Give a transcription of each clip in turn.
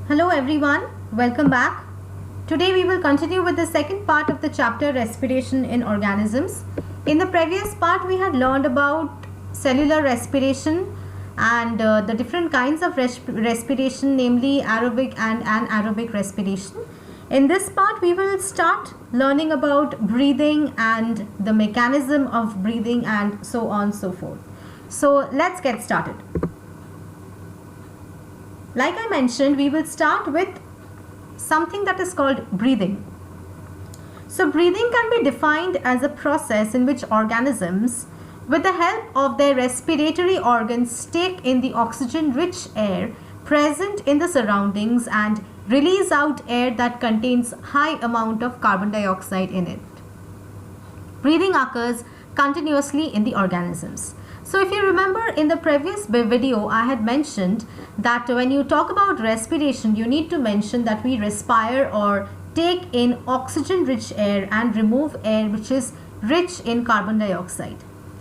Hello everyone, welcome back. Today we will continue with the second part of the chapter respiration in organisms. In the previous part we had learned about cellular respiration and the different kinds of respiration, namely aerobic and anaerobic respiration. In this part we will start learning about breathing and the mechanism of breathing and so on so forth. So let's get started. Like I mentioned, we will start with something that is called breathing. So breathing can be defined as a process in which organisms, with the help of their respiratory organs, take in the oxygen-rich air present in the surroundings and release out air that contains high amount of carbon dioxide in it. Breathing occurs continuously in the organisms. So if you remember in the previous video, I had mentioned that when you talk about respiration, you need to mention that we respire or take in oxygen-rich air and remove air which is rich in carbon dioxide.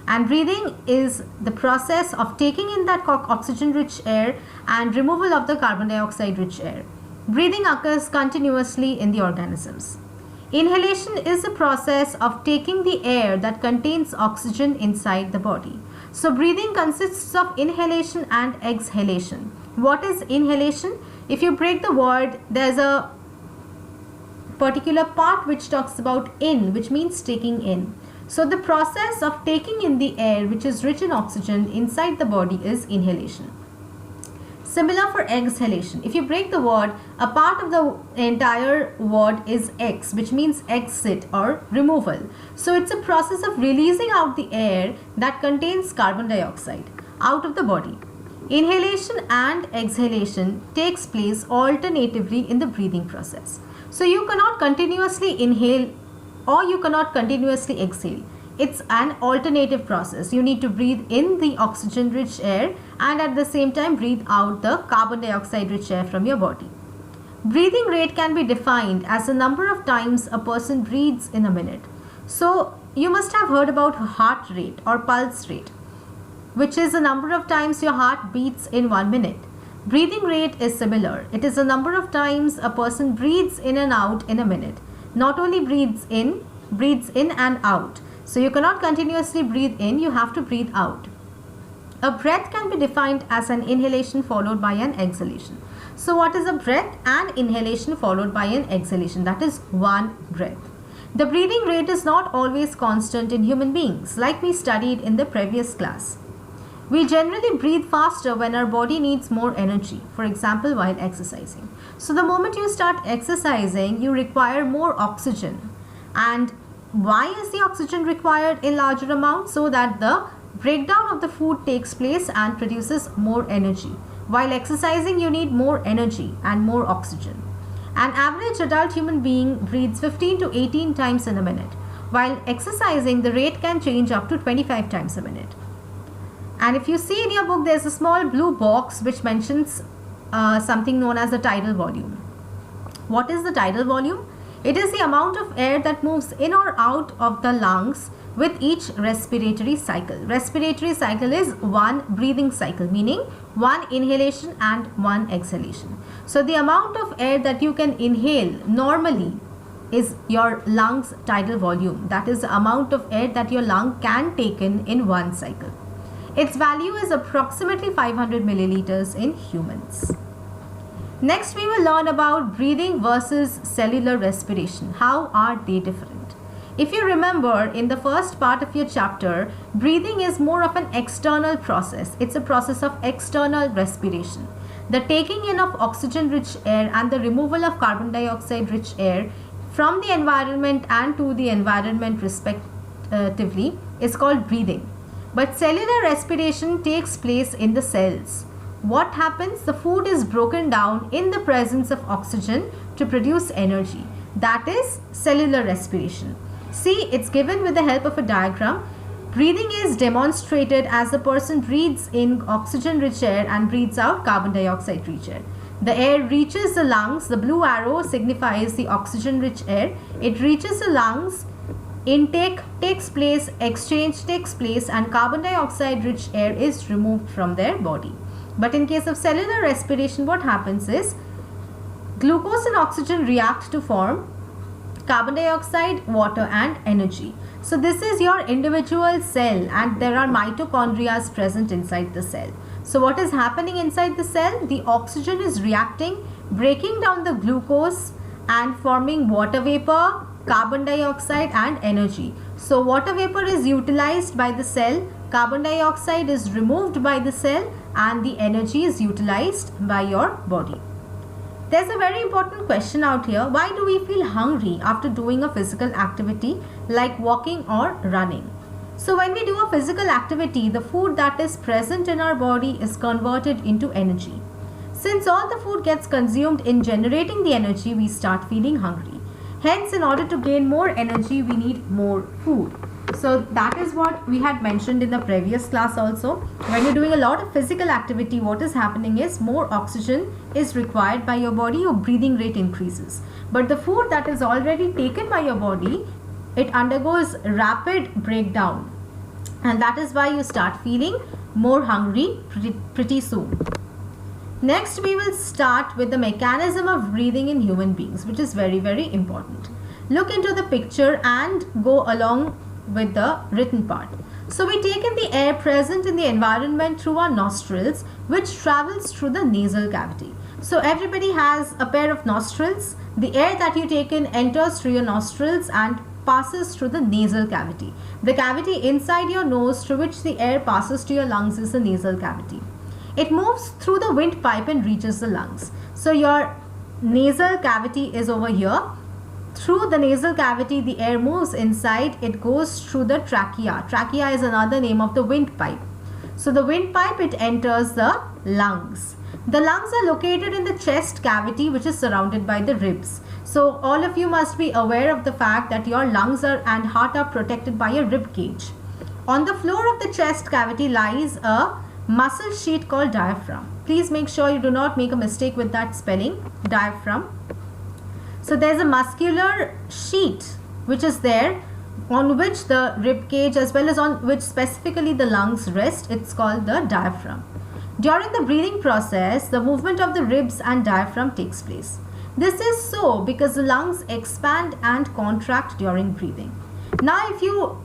And breathing is the process of taking in that oxygen-rich air and removal of the carbon dioxide-rich air. Breathing occurs continuously in the organisms. Inhalation is the process of taking the air that contains oxygen inside the body. So breathing consists of inhalation and exhalation. What is inhalation? If you break the word, there's a particular part which talks about in, which means taking in. So the process of taking in the air which is rich in oxygen inside the body is inhalation. Similar for exhalation. If you break the word, a part of the entire word is ex, which means exit or removal. So it's a process of releasing out the air that contains carbon dioxide out of the body. Inhalation and exhalation takes place alternatively in the breathing process. So you cannot continuously inhale or you cannot continuously exhale. It's an alternative process. You need to breathe in the oxygen-rich air and at the same time breathe out the carbon dioxide-rich air from your body. Breathing rate can be defined as the number of times a person breathes in a minute. So you must have heard about heart rate or pulse rate, which is the number of times your heart beats in 1 minute. Breathing rate is similar. It is the number of times a person breathes in and out in a minute. Not only breathes in and out. So you cannot continuously breathe in, you have to breathe out. A breath can be defined as an inhalation followed by an exhalation. So what is a breath? An inhalation followed by an exhalation. That is one breath. The breathing rate is not always constant in human beings, like we studied in the previous class. We generally breathe faster when our body needs more energy, for example while exercising. So the moment you start exercising, you require more oxygen. And why is the oxygen required in larger amounts? So that the breakdown of the food takes place and produces more energy. While exercising, you need more energy and more oxygen. An average adult human being breathes 15 to 18 times in a minute. While exercising, the rate can change up to 25 times a minute. And if you see in your book, there's a small blue box which mentions something known as the tidal volume. What is the tidal volume? It is the amount of air that moves in or out of the lungs with each respiratory cycle. Respiratory cycle is one breathing cycle, meaning one inhalation and one exhalation. So the amount of air that you can inhale normally is your lungs tidal volume. That is the amount of air that your lung can take in one cycle. Its value is approximately 500 milliliters in humans. Next, we will learn about breathing versus cellular respiration. How are they different? If you remember in the first part of your chapter, breathing is more of an external process. It's a process of external respiration. The taking in of oxygen-rich air and the removal of carbon dioxide-rich air from the environment and to the environment respectively is called breathing. But cellular respiration takes place in the cells. What happens? The food is broken down in the presence of oxygen to produce energy. That is cellular respiration. See, it's given with the help of a diagram. Breathing is demonstrated as the person breathes in oxygen-rich air and breathes out carbon dioxide-rich air. The air reaches the lungs. The blue arrow signifies the oxygen-rich air. It reaches the lungs. Intake takes place, exchange takes place, and carbon dioxide-rich air is removed from their body. But in case of cellular respiration, what happens is Glucose and oxygen react to form carbon dioxide, water and energy. So this is your individual cell and there are mitochondria present inside the cell. So what is happening inside the cell? The oxygen is reacting, breaking down the glucose and forming water vapor, carbon dioxide and energy. So water vapor is utilized by the cell, carbon dioxide is removed by the cell and the energy is utilized by your body. There's a very important question out here. Why do we feel hungry after doing a physical activity like walking or running? So when we do a physical activity, the food that is present in our body is converted into energy. Since all the food gets consumed in generating the energy, we start feeling hungry. Hence, in order to gain more energy, we need more food. So that is what we had mentioned in the previous class also. When you're doing a lot of physical activity, what is happening is more oxygen is required by your body, your breathing rate increases. But the food that is already taken by your body, it undergoes rapid breakdown. And that is why you start feeling more hungry pretty soon. Next, we will start with the mechanism of breathing in human beings, which is very, very important. Look into the picture and go along with the written part. So we take in the air present in the environment through our nostrils, which travels through the nasal cavity. So everybody has a pair of nostrils. The air that you take in enters through your nostrils and passes through the nasal cavity. The cavity inside your nose through which the air passes to your lungs is the nasal cavity. It moves through the windpipe and reaches the lungs. So your nasal cavity is over here. Through the nasal cavity, the air moves inside. It goes through the trachea. Trachea is another name of the windpipe. So the windpipe, it enters the lungs. The lungs are located in the chest cavity, which is surrounded by the ribs. So all of you must be aware of the fact that your lungs and heart are protected by a rib cage. On the floor of the chest cavity lies a muscle sheet called diaphragm. Please make sure you do not make a mistake with that spelling, diaphragm. So there's a muscular sheet which is there on which the rib cage as well as on which specifically the lungs rest. It's called the diaphragm. During the breathing process, the movement of the ribs and diaphragm takes place. This is so because the lungs expand and contract during breathing. Now if you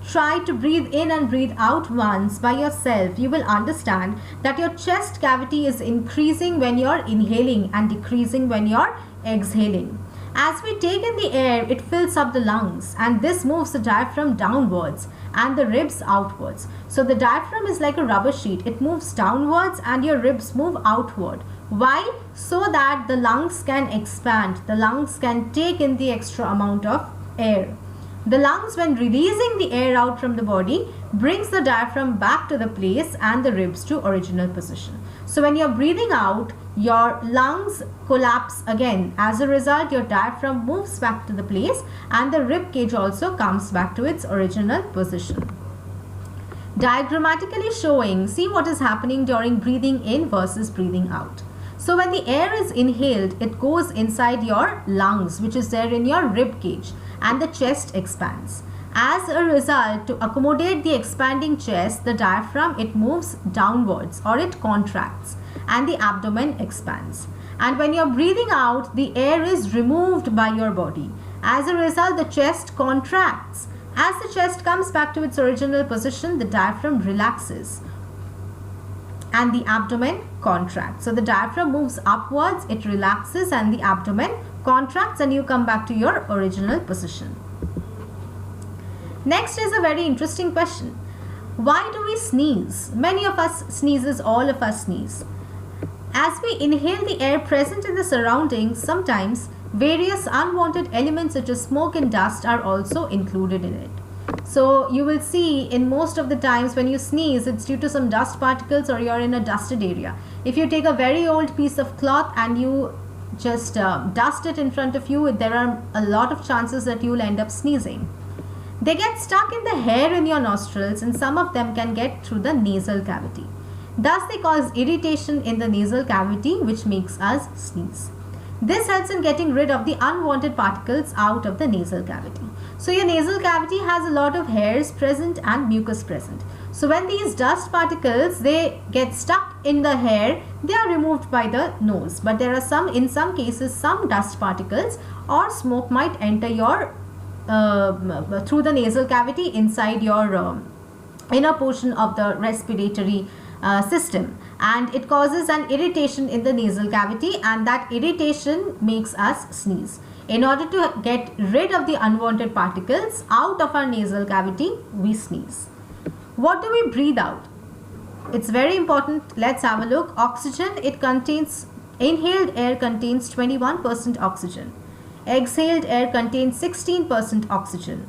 try to breathe in and breathe out once by yourself, you will understand that your chest cavity is increasing when you're inhaling and decreasing when you're exhaling. As we take in the air, it fills up the lungs and this moves the diaphragm downwards and the ribs outwards. So the diaphragm is like a rubber sheet. It moves downwards and your ribs move outward. Why? So that the lungs can expand. The lungs can take in the extra amount of air. The lungs, when releasing the air out from the body, brings the diaphragm back to the place and the ribs to original position. So when you're breathing out, your lungs collapse again. As a result, your diaphragm moves back to the place and the rib cage also comes back to its original position. Diagrammatically showing, see what is happening during breathing in versus breathing out. So when the air is inhaled, it goes inside your lungs, which is there in your rib cage, and the chest expands. As a result, to accommodate the expanding chest, the diaphragm, it moves downwards or it contracts and the abdomen expands. And when you're breathing out, the air is removed by your body. As a result, the chest contracts. As the chest comes back to its original position, the diaphragm relaxes and the abdomen contracts. So the diaphragm moves upwards, it relaxes and the abdomen contracts and you come back to your original position. Next is a very interesting question. Why do we sneeze? Many of us sneezes, all of us sneeze. As we inhale the air present in the surroundings, sometimes various unwanted elements such as smoke and dust are also included in it. So you will see in most of the times when you sneeze, it's due to some dust particles or you're in a dusted area. If you take a very old piece of cloth and you just dust it in front of you, there are a lot of chances that you will end up sneezing. They get stuck in the hair in your nostrils and some of them can get through the nasal cavity. Thus they cause irritation in the nasal cavity which makes us sneeze. This helps in getting rid of the unwanted particles out of the nasal cavity. So your nasal cavity has a lot of hairs present and mucus present. So when these dust particles, they get stuck in the hair, they are removed by the nose. But there are in some cases, some dust particles or smoke might enter your through the nasal cavity inside your inner portion of the respiratory system, and it causes an irritation in the nasal cavity, and that irritation makes us sneeze. In order to get rid of the unwanted particles out of our nasal cavity, we sneeze. What do we breathe out? It's very important. Let's have a look. Oxygen, inhaled air contains 21% oxygen. Exhaled air contains 16% oxygen.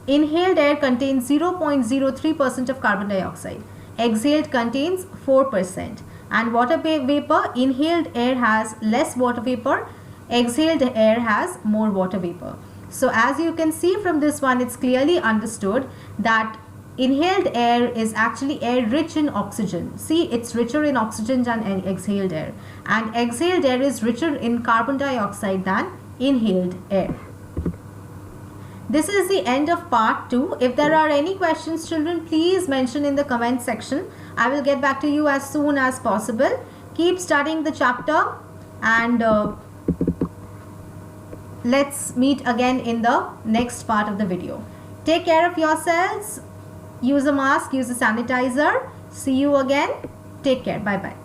Inhaled air contains 0.03% of carbon dioxide. Exhaled contains 4%. And water vapor, inhaled air has less water vapor. Exhaled air has more water vapor. So as you can see from this one, it's clearly understood that inhaled air is actually air rich in oxygen. See, it's richer in oxygen than exhaled air. And exhaled air is richer in carbon dioxide than inhaled air. This is the end of part 2. If there are any questions, children, please mention in the comment section. I will get back to you as soon as possible. Keep studying the chapter, and let's meet again in the next part of the video. Take care of yourselves. Use a mask, use a sanitizer. See you again. Take care. Bye-bye.